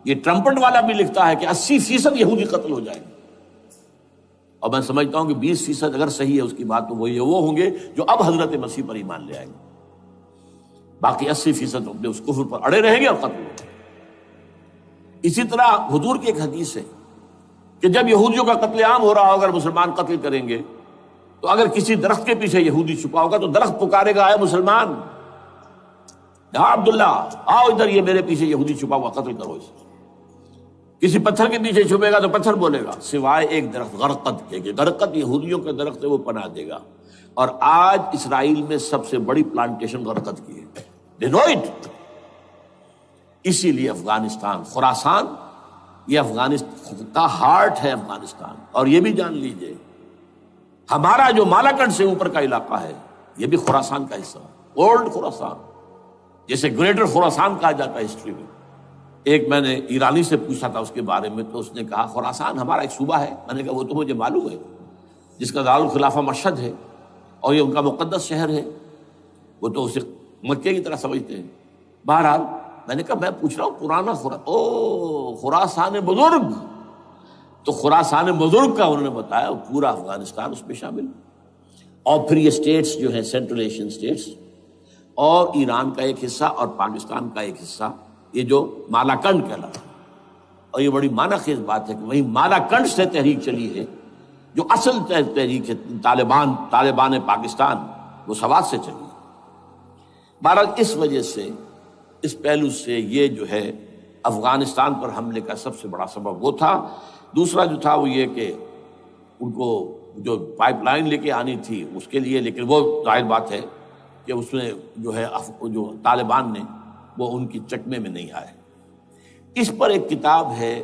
یہ ٹرمپٹ والا بھی لکھتا ہے کہ 80% یہودی قتل ہو جائیں گے، اور میں سمجھتا ہوں کہ 20% اگر صحیح ہے اس کی بات تو وہ ہوں گے جو اب حضرت مسیح پر ایمان لے آئیں گے، باقی 80% اپنے اس کفر پر اڑے رہیں گے اور قتل ہوں گے۔ اسی طرح حضور کی ایک حدیث ہے کہ جب یہودیوں کا قتل عام ہو رہا ہوگا، اگر مسلمان قتل کریں گے تو اگر کسی درخت کے پیچھے یہودی چھپا ہوگا تو درخت پکارے گا، اے مسلمان، یا عبداللہ آؤ ادھر، یہ میرے پیچھے یہودی چھپا ہوا، قتل کرو اسے۔ کسی پتھر کے پیچھے چھپے گا تو پتھر بولے گا، سوائے ایک درخت غرقد کے، کہ غرقد یہودیوں کے درخت ہے، وہ پناہ دے گا۔ اور آج اسرائیل میں سب سے بڑی پلانٹیشن غرقد کی ہے، they know it۔ اسی لیے افغانستان، خراسان، یہ افغانستان کا ہارٹ ہے افغانستان۔ اور یہ بھی جان لیجئے ہمارا جو مالاکنڈ سے اوپر کا علاقہ ہے یہ بھی خراسان کا حصہ ہے، اولڈ خراسان، جیسے گریٹر خراسان کہا جاتا ہے ہسٹری میں۔ ایک میں نے ایرانی سے پوچھا تھا اس کے بارے میں، تو اس نے کہا خراسان ہمارا ایک صوبہ ہے۔ میں نے کہا وہ تو مجھے معلوم ہے، جس کا دارالخلافہ مشہد ہے اور یہ ان کا مقدس شہر ہے، وہ تو اسے مکے کی طرح سمجھتے ہیں۔ بہرحال میں نے کہا میں پوچھ رہا ہوں پرانا خراسان بزرگ، تو خراسان بزرگ کا انہوں نے بتایا پورا افغانستان اس میں شامل، اور پھر یہ اسٹیٹس جو ہیں سینٹرل ایشین اسٹیٹس، اور ایران کا ایک حصہ اور پاکستان کا ایک حصہ، یہ جو مالاکنڈ کہلاتا ہے۔ اور یہ بڑی معنی خیز بات ہے کہ وہیں مالاکنڈ سے تحریک چلی ہے، جو اصل تحریک ہے طالبان پاکستان، وہ سوات سے چلی ہے۔ بہرحال اس وجہ سے، اس پہلو سے یہ جو ہے افغانستان پر حملے کا سب سے بڑا سبب وہ تھا۔ دوسرا جو تھا وہ یہ کہ ان کو جو پائپ لائن لے کے آنی تھی اس کے لیے، لیکن وہ ظاہر بات ہے کہ اس میں جو ہے جو طالبان نے وہ ان کی چکمے میں نہیں آئے۔ اس پر ایک کتاب ہے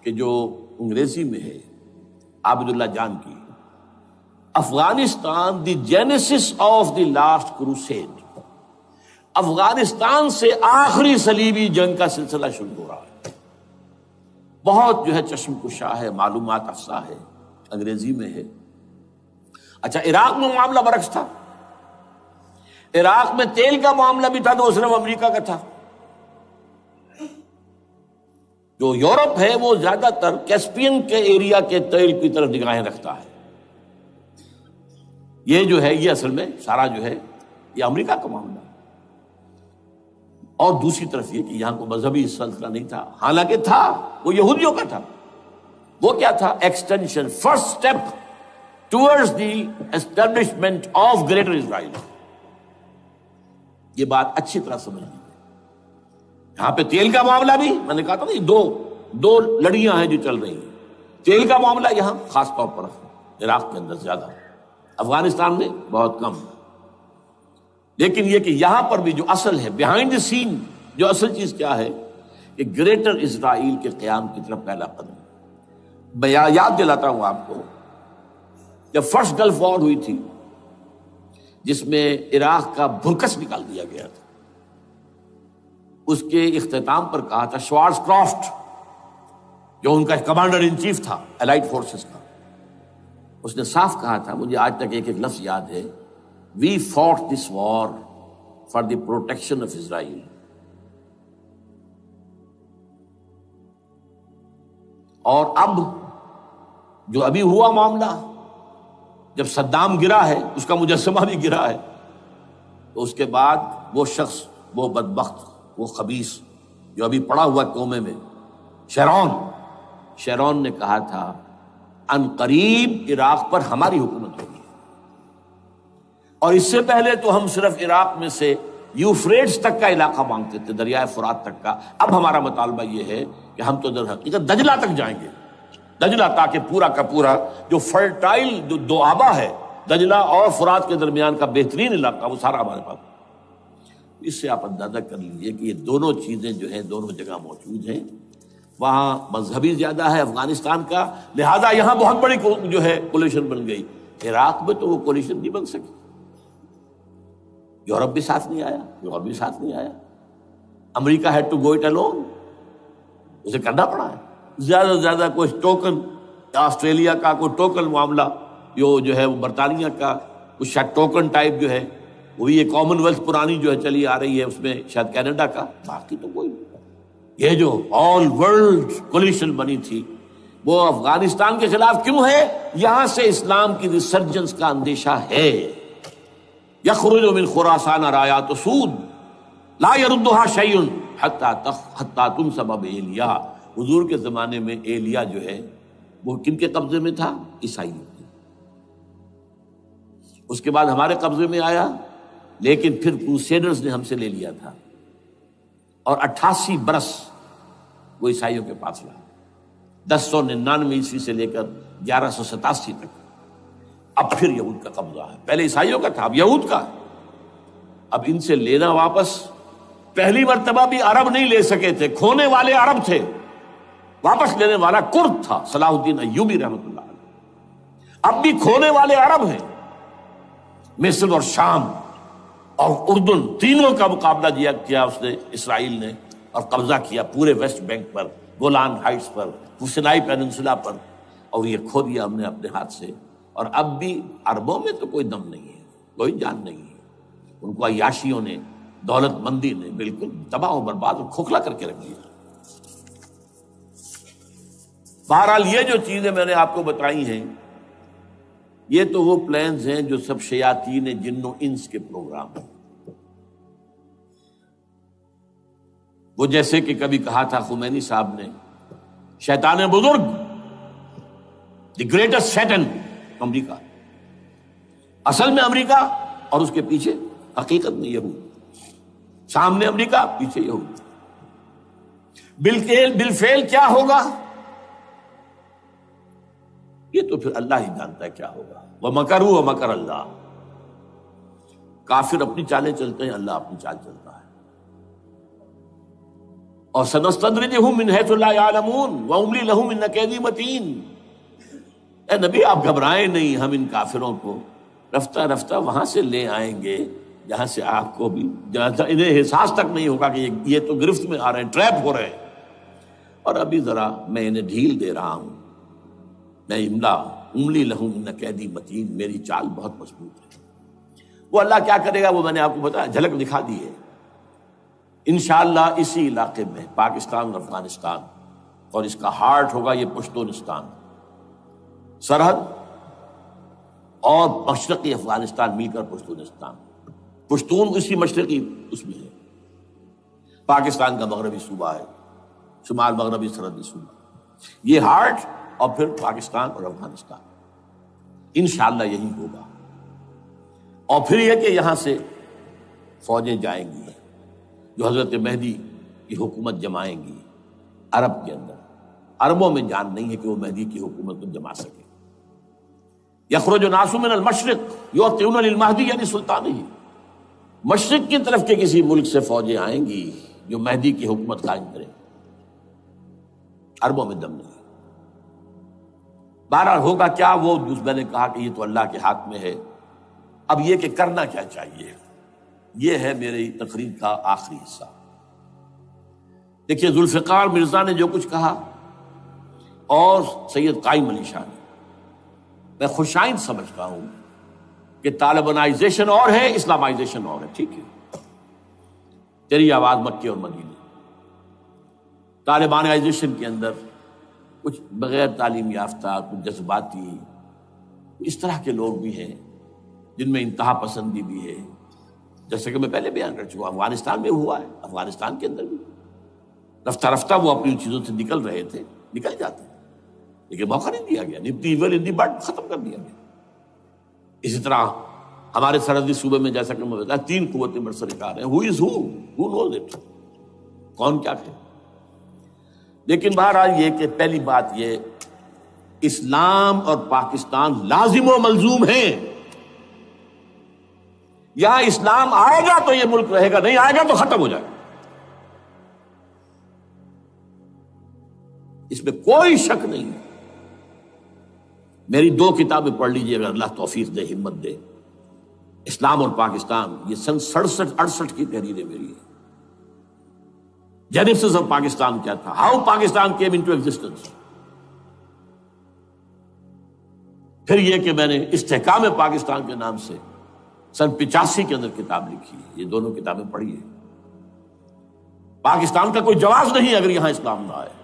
کہ جو انگریزی میں ہے عابد اللہ جان کی، Afghanistan the genesis of the last crusade, Afghanistan سے آخری صلیبی جنگ کا سلسلہ شروع ہو رہا ہے۔ بہت جو ہے چشم کشا ہے، معلومات افزا ہے، انگریزی میں ہے۔ اچھا، عراق میں معاملہ برعکس تھا۔ عراق میں تیل کا معاملہ بھی تھا تو وہ صرف امریکہ کا تھا۔ جو یورپ ہے وہ زیادہ تر کیسپین کے ایریا کے تیل کی طرف نگاہیں رکھتا ہے۔ یہ جو ہے یہ اصل میں سارا جو ہے یہ امریکہ کا معاملہ ہے۔ اور دوسری طرف یہ کہ یہاں کو مذہبی سلسلہ نہیں تھا، حالانکہ تھا، وہ یہودیوں کا تھا۔ وہ کیا تھا؟ Extension, first step towards the establishment of greater Israel. یہ بات اچھی طرح سمجھ لیجیے۔ یہاں پہ تیل کا معاملہ بھی، میں نے کہا تھا نا، دو لڑیاں ہیں جو چل رہی ہیں۔ تیل کا معاملہ یہاں خاص طور پر عراق کے اندر زیادہ، افغانستان میں بہت کم۔ لیکن یہ کہ یہاں پر بھی جو اصل ہے، بیہائنڈ دی سین، جو اصل چیز کیا ہے کہ گریٹر اسرائیل کے قیام کی طرف پہلا قدم۔ میں یاد دلاتا ہوں آپ کو، جب فرسٹ گلف وار ہوئی تھی جس میں عراق کا بھرکس نکال دیا گیا تھا، اس کے اختتام پر کہا تھا شوارز کرافٹ، جو ان کا کمانڈر ان چیف تھا الائڈ فورسز کا، اس نے صاف کہا تھا، مجھے آج تک ایک ایک لفظ یاد ہے، We fought this war for the protection of Israel. اور اب جو ابھی ہوا معاملہ، جب صدام گرا ہے، اس کا مجسمہ بھی گرا ہے، تو اس کے بعد وہ شخص، وہ بدبخت، وہ خبیث جو ابھی پڑا ہوا کومے میں، شیرون نے کہا تھا ان قریب عراق پر ہماری حکومت ہوگی۔ اور اس سے پہلے تو ہم صرف عراق میں سے یوفریٹس تک کا علاقہ مانگتے تھے، دریائے فرات تک کا۔ اب ہمارا مطالبہ یہ ہے کہ ہم تو در حقیقت دجلہ تک جائیں گے، دجلہ، تاکہ پورا کا پورا جو فرٹائل دو آبا ہے، دجلہ اور فرات کے درمیان کا بہترین علاقہ، وہ سارا ہمارے پاس۔ اس سے آپ اندازہ کر لیجیے کہ یہ دونوں چیزیں جو ہیں دونوں جگہ موجود ہیں۔ وہاں مذہبی زیادہ ہے افغانستان کا، لہذا یہاں بہت بڑی جو ہے کولیشن بن گئی۔ عراق میں تو وہ کولیشن نہیں بن سکی، یورپ بھی ساتھ نہیں آیا، امریکہ had to go it alone, اسے کرنا پڑا ہے۔ زیادہ سے زیادہ کوئی ٹوکن، آسٹریلیا کا کوئی ٹوکن معاملہ، جو ہے وہ برطانیہ کا کچھ شاید ٹوکن ٹائپ جو ہے، وہی یہ کامن ویلتھ پرانی جو ہے چلی آ رہی ہے، اس میں شاید کینیڈا کا، باقی تو کوئی نہیں۔ یہ جو آل ورلڈ کولیشن بنی تھی وہ افغانستان کے خلاف کیوں ہے؟ یہاں سے اسلام کی ریسرجنس کا اندیشہ ہے. یخرج من خراسان رایات سود لا يردها شیء حتی تنصب بایلیا. حضور کے زمانے میں ایلیا جو ہے وہ کن کے قبضے میں تھا؟ عیسائیوں کے. اس کے بعد ہمارے قبضے میں آیا، لیکن پھر کروسیڈرز نے ہم سے لے لیا تھا، اور 88 برس وہ عیسائیوں کے پاس رہا، 1099 عیسوی سے لے کر 1187 تک. اب پھر یہود کا قبضہ ہے. پہلے عیسائیوں کا تھا، اب یہود کا. اب ان سے لینا واپس. پہلی مرتبہ بھی عرب نہیں لے سکے تھے، کھونے والے عرب تھے، واپس لینے والا کرد تھا، صلاح الدین ایوبی رحمۃ اللہ علیہ. اب بھی کھونے والے عرب ہیں. مصر اور شام اور اردن تینوں کا مقابلہ کیا اس نے، اسرائیل نے، اور قبضہ کیا پورے ویسٹ بینک پر، گولان ہائٹس پر، سینائی پیننسولا پر، اور یہ کھو دیا ہم نے اپنے ہاتھ سے. اور اب بھی عربوں میں تو کوئی دم نہیں ہے، کوئی جان نہیں ہے. ان کو عیاشیوں نے، دولت مندی نے بالکل تباہ و برباد اور کھوکھلا کر کے رکھ دیا. بہرحال یہ جو چیزیں میں نے آپ کو بتائی ہیں، یہ تو وہ پلانز ہیں جو سب شیاطین جن و انس کے پروگرام ہیں. وہ جیسے کہ کبھی کہا تھا خمینی صاحب نے، شیطان بزرگ، دی گریٹسٹ شیطن، امریکہ. اصل میں امریکہ، اور اس کے پیچھے حقیقت میں یہود. سامنے امریکہ، پیچھے یہود. بالفعل کیا ہوگا یہ تو پھر اللہ ہی جانتا ہے کیا ہوگا. وَمَكَرُوا وَمَكَرَ اللَّهُ. کافر اپنی چالیں چلتے ہیں، اللہ اپنی چال چلتا ہے. اور سَنَسْتَدْرِجُهُم مِّنْ حَيْثُ لَا يَعْلَمُونَ وَأُمْلِي لَهُمْ إِنَّ كَيْدِي مَتِينٌ. اے نبی آپ گھبرائیں نہیں، ہم ان کافروں کو رفتہ رفتہ وہاں سے لے آئیں گے جہاں سے آپ کو بھی انہیں احساس تک نہیں ہوگا کہ یہ تو گرفت میں آ رہے ہیں، ٹریپ ہو رہے ہیں. اور ابھی ذرا میں انہیں ڈھیل دے رہا ہوں. میں املی لہم ان قیدی متین، میری چال بہت مضبوط ہے. وہ اللہ کیا کرے گا وہ میں نے آپ کو بتایا، جھلک دکھا دی ہے. انشاءاللہ اسی علاقے میں پاکستان اور افغانستان، اور اس کا ہارٹ ہوگا یہ پشتونستان، سرحد اور مشرقی افغانستان مل کر پشتونستان. پشتون اسی مشرقی اس میں ہے. پاکستان کا مغربی صوبہ ہے، شمال مغربی سرحدی صوبہ. یہ ہارٹ، اور پھر پاکستان اور افغانستان. انشاءاللہ یہی ہوگا. اور پھر یہ کہ یہاں سے فوجیں جائیں گی جو حضرت مہدی کی حکومت جمائیں گی عرب کے اندر. عربوں میں جان نہیں ہے کہ وہ مہدی کی حکومت کو جما سکے. یخرج ناس من المشرق یؤتون للمہدی یعنی سلطان ہی. مشرق کی طرف کے کسی ملک سے فوجیں آئیں گی جو مہدی کی حکومت قائم کریں. عربوں میں دم نہیں. بہرحال ہوگا کیا وہ میں نے کہا کہ یہ تو اللہ کے ہاتھ میں ہے. اب یہ کہ کرنا کیا چاہیے، یہ ہے میری تقریر کا آخری حصہ. دیکھیے ذوالفقار مرزا نے جو کچھ کہا اور سید قائم علی شاہ نے، میں خوشائند سمجھتا ہوں کہ طالبانائزیشن اور ہے، اسلامائزیشن اور ہے. ٹھیک ہے، تیری آواز مکے اور مدینے. طالبانائزیشن کے اندر کچھ بغیر تعلیم یافتہ، کچھ جذباتی، اس طرح کے لوگ بھی ہیں جن میں انتہا پسندی بھی ہے، جیسے کہ میں پہلے بیان کر چکا ہوں. افغانستان میں ہوا ہے، افغانستان کے اندر بھی رفتہ رفتہ وہ اپنی چیزوں سے نکل رہے تھے، نکل جاتے ہیں، لیکن موقع نہیں دیا گیا. Nip the evil in the bud ختم کر دیا گیا. اسی طرح ہمارے سرحدی صوبے میں جیسا کہ میں بتایا 3 قوتیں برسرکار ہیں. ہو نوز اٹ، کون کیا کہ. لیکن بہرحال یہ کہ پہلی بات یہ، اسلام اور پاکستان لازم و ملزوم ہیں. یہاں اسلام آئے گا تو یہ ملک رہے گا، نہیں آئے گا تو ختم ہو جائے گا. اس میں کوئی شک نہیں. میری 2 کتابیں پڑھ لیجیے اگر اللہ توفیق دے، ہمت دے. اسلام اور پاکستان، یہ سن 67-68 کی تحریریں میری ہیں. جینیسس آف پاکستان کیا تھا، how Pakistan came into existence. پھر یہ کہ میں نے استحکام پاکستان کے نام سے سن 85 کے اندر کتاب لکھی ہے. یہ دونوں کتابیں پڑھی ہیں. پاکستان کا کوئی جواز نہیں اگر یہاں اسلام نہ آئے۔